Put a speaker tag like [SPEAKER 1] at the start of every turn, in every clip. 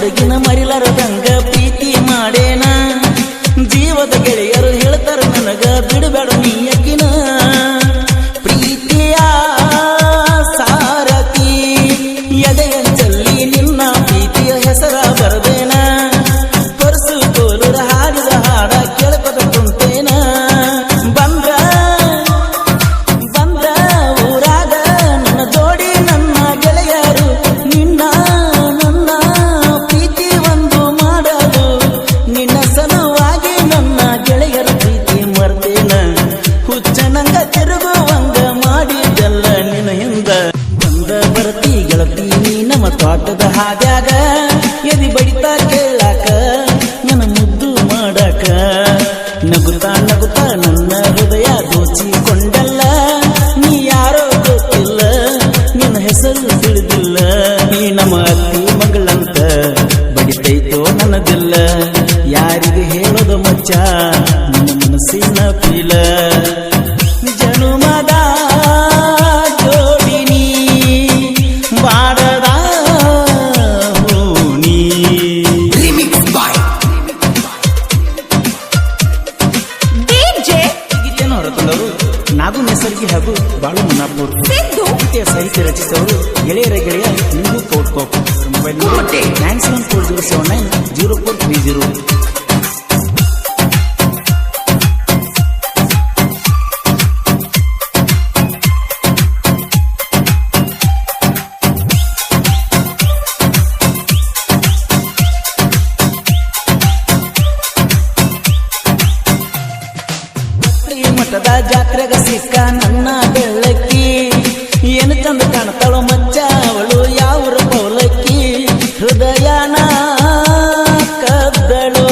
[SPEAKER 1] ಹುಡುಗಿನ ಮರಿಲಾರದಂಗ ಪ್ರೀತಿ ಮಾಡೇನ ಜೀವದ ಗೆಳೆಯರು ಹೇಳ್ತಾರ ನನಗ ಬಿಡಬೇಡ ನೀ ಅಕ್ಕಿನ ಪ್ರೀತಿಯ ಸಾರಥಿ ಎದೆಯಂಚಲ್ಲಿ ನಿನ್ನ ಪ್ರೀತಿಯ ಹೆಸರ ಬರದೇನ ಪರಸು ಕೋಲುರ ಹಾಡಿದ ಹಾಡ ಕೇಳ್ಕೊತ ಕುಂತೇನ ಬಂದ್ರ ಊರಾಗ ನನ್ನ ಜೋಡಿ ನನ್ನ ಗೆಳೆಯರು ನಿನ್ನ ನನ್ನ ಪ್ರೀತಿ ಒಂದು ಮಾಡಲು ನಿನ್ನ ಸಲುವಾಗಿ ನನ್ನ ಗೆಳೆಯರ ಪ್ರೀತಿ ಮರ್ತೇನ ಹುಚ್ಚನಂಗ ತಿರುಗುವಂಗ ಮಾಡಿದೆಲ್ಲ ನಿನ್ನ ಹಿಂದ ಬಂದ ಬರ್ತಿ ಗೆಳತಿ ನೀ ನಮ್ಮ ತೋಟದ ಹಾದ್ಯಾಗ ಎದಿ ಬಡಿತಾ ಕೇಳಾಕ ನನ್ನ ಮುದ್ದು ಮಾಡಾಕ ನಗುತ್ತಾ ನಗುತ್ತಾ ನನ್ನ ಹೃದಯ ದೋಚಿಕೊಂಡಲ್ಲ ನೀ ಯಾರೋ ಗೊತ್ತಿಲ್ಲ ನಿನ್ನ ಹೆಸರು ತಿಳಿದಿಲ್ಲ ನೀ ನಮ್ಮ ಅತ್ತಿ ಮಗಳಂತ ಬಡಿತೈತೋ ನನ್ನದಿಲ್ಲ ಯಾರಿಗೆ ಹೇಳೋದು ಮಚ್ಚ ನಿನ್ನ ಮನಸ್ಸಿನ ಪೀಲ ಜನುಮದ ಜೋಡಿನಿ ಬಾಡದ ಹೂನಿ ಗೀತೆಯನ್ನು ಹೊರತಂದವರು ನಾಗು ನೇಸರ್ಗಿ ಹಾಗೂ ಬಾಳು ಮುನ್ನಾಪುರ್ ಗೀತೆಯ ಸಾಹಿತ್ಯ ರಚಿಸಿದವರು ಗೆಳೆಯರ ಗೆಳೆಯ ನಿಂಗು ಕೋಟ್ಕೋಪ್ ಮೊಬೈಲ್ ನಂಬರ್ 9740790430. ಮಠದ ಜಾತ್ರೆಗ ಸಿಕ್ಕ ನನ್ನ ಬೆಳ್ಳಕ್ಕಿ ಏನು ಚಂದ ಕಾಣ್ತಾಳೋ ಮಚ್ಚ ಅವಳು ಯಾವ್ರ ಪೌಲಕ್ಕಿ ಹೃದಯನ ಕದ್ದಳು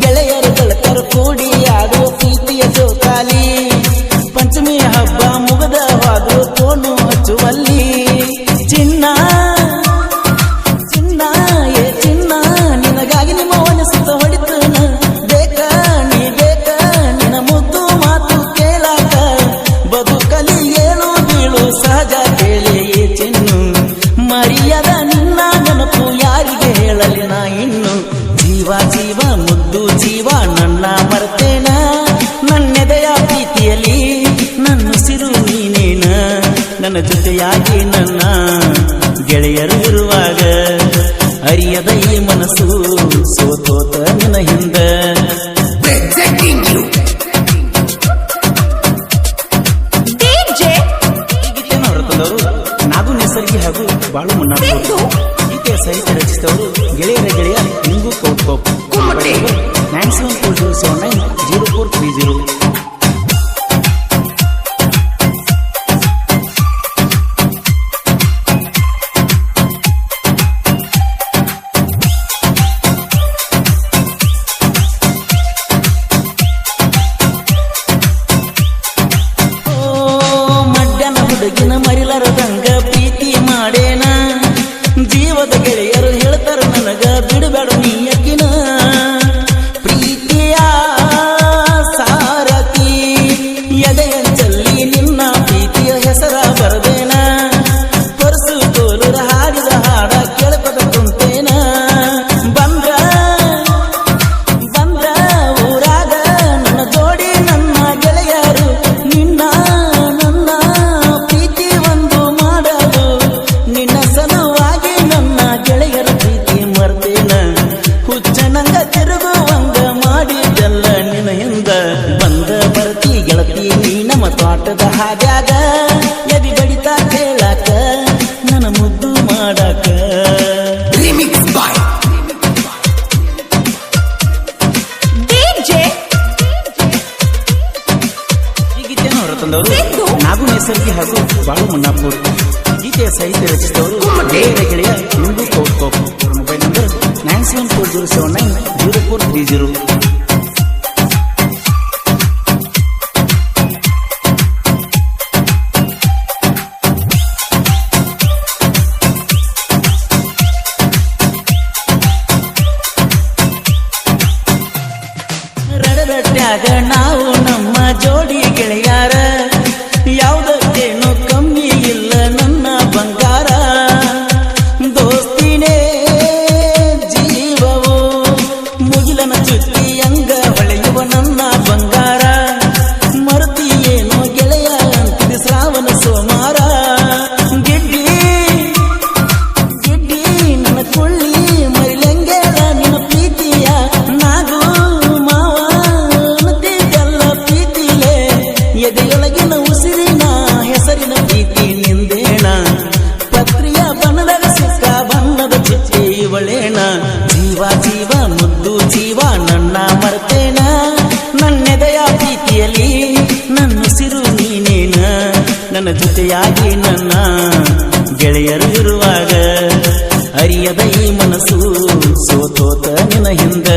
[SPEAKER 1] ಗೆಳೆಯರು ಗೆಳತರು ಕೂಡಿ ಆಡುವ ಪ್ರೀತಿಯ ಜೋಕಾಲಿ ಪಂಚಮಿ ಹಬ್ಬ ಮುಗದ ಹೋದ್ರು ಫೋನು ಹಚ್ಚುವಲ್ಲಿ ಚಿನ್ನ ಚಿನ್ನ ಏ ಚಿನ್ನ ನಿನಗಾಗಿ ನಿಮ್ಮ ಮನಸ್ಸು ಹೊಡಿತನ ಬೇಕ ನೀ ಬೇಕ ನಿನ್ನ ಮುದ್ದು ಮಾತು ಕೇಳಾಕ ಬದುಕಲಿ ಏಳು ಬೀಳು ಸಹಜ ಕೇಳಿ ಚಿನ್ನು ಮರಿಯದ ನಿನ್ನ ನೆನಪು ಯಾರಿಗೆ ಹೇಳಲಿ ನಾ ಇನ್ನು ಜೀವ ಜೀವ ಮುದ್ದು ಜೀವ ನನ್ನ ಮರ್ತೇನ ನನ್ನೆದೆಯ ಪ್ರೀತಿಯಲ್ಲಿ ನನ್ನ ಉಸಿರು ನೀನೇನ ನನ್ನ ಜೊತೆಯಾಗಿ ನನ್ನ ಗೆಳೆಯರು ಇರುವಾಗ ಅರಿಯದ ಈ ಮನಸ್ಸು ಸೋತೋತ ನಿನ್ನ ಹಿಂದ ಗೀತೆಯನ್ನು ಹೊರತಂದವರು ನಾಗು ನೇಸರ್ಗಿ ಹಾಗೂ ಬಾಳು ಮುನ್ನಾಪುರ್ ಗೀತೆಯ ಸಾಹಿತ್ಯ ರಚಿಸಿದವರು ಗೆಳೆಯರ ಗೆಳೆಯ ನಿಂಗು ಕೋಟ್ಕೋಪ್ 9740790430. ಹುಡುಗಿನ ಮರಿಲಾರದಂಗ ಪ್ರೀತಿ ಮಾಡೇನ ಜೀವದ ಗೆಳೆಯರು ಹೇಳ್ತಾರ ನನಗ ಬಿಡಬೇಡ ನೀ ಅಕ್ಕಿನ ಪ್ರೀತಿಯ ಸಾರಥಿ ಎದೆಯಂಚಲ್ಲಿ ನಿನ್ನ ಪ್ರೀತಿಯ ಹೆಸರ ಬರದೇನ ಪರಸು ಕೋಲುರ ಹಾಡಿದ ಹಾಡ ಕೇಳ್ಕೊತ ಕುಂತೇನ ಬಂದ್ರ ಊರಾಗ ನನ್ನ ಜೋಡಿ ನನ್ನ ಗೆಳೆಯರು ನಿನ್ನ ನನ್ನ ಪ್ರೀತಿ ಒಂದು ಮಾಡಲು ನಿನ್ನ ಸಲುವಾಗಿ ನನ್ನ ಗೆಳೆಯರ ಪ್ರೀತಿ ಮರ್ತೇನ ಹುಚ್ಚನಂಗ ತಿರುಗುವಂಗ ಮಾಡಿದೆಲ್ಲ ನಿನ್ನ ಹಿಂದ ಬಂದ ಬರ್ತಿ ಗೆಳತಿ ನೀ ನಮ್ಮ ತೋಟದ ಹಾದ್ಯಾಗ ಎದಿ ಬಡಿತಾ ಕೇಳಾಕ ನನ್ನ ಮುದ್ದು ಮಾಡಾಕ ಈ ಗೀತೆಯನ್ನು ಹೊರತಂದವರು ನಾಗು ನೇಸರ್ಗಿ ಹಾಗೂ ಬಾಳು ಮುನ್ನಾಪುರ್ ಗೀತೆಯ ಸಾಹಿತ್ಯ ರಚಿಸಿದವರು ಗೆಳೆಯರ ಗೆಳೆಯ ನಿಂಗು ಕೋಟ್ಕೋಪ್ ಮೊಬೈಲ್ ನಂಬರ್ 9740790430. ರಡರಟ್ಯಾಗ ನಾವು ನಮ್ಮ ಜೋಡಿ ಗೆಳೆಯಾರ ಯಾವುದಕ್ಕೇನು ಕಮ್ಮಿ ಇಲ್ಲ ನನ್ನ ಬಂಗಾರ ದೋಸ್ತಿನೇ ನಿನ್ನ ಜೊತೆಯಾಗಿ ನನ್ನ ಗೆಳೆಯರು ಇರುವಾಗ ಅರಿಯದ ಈ ಮನಸ್ಸು ಸೋತೋತ ನಿನ್ನ ಹಿಂದ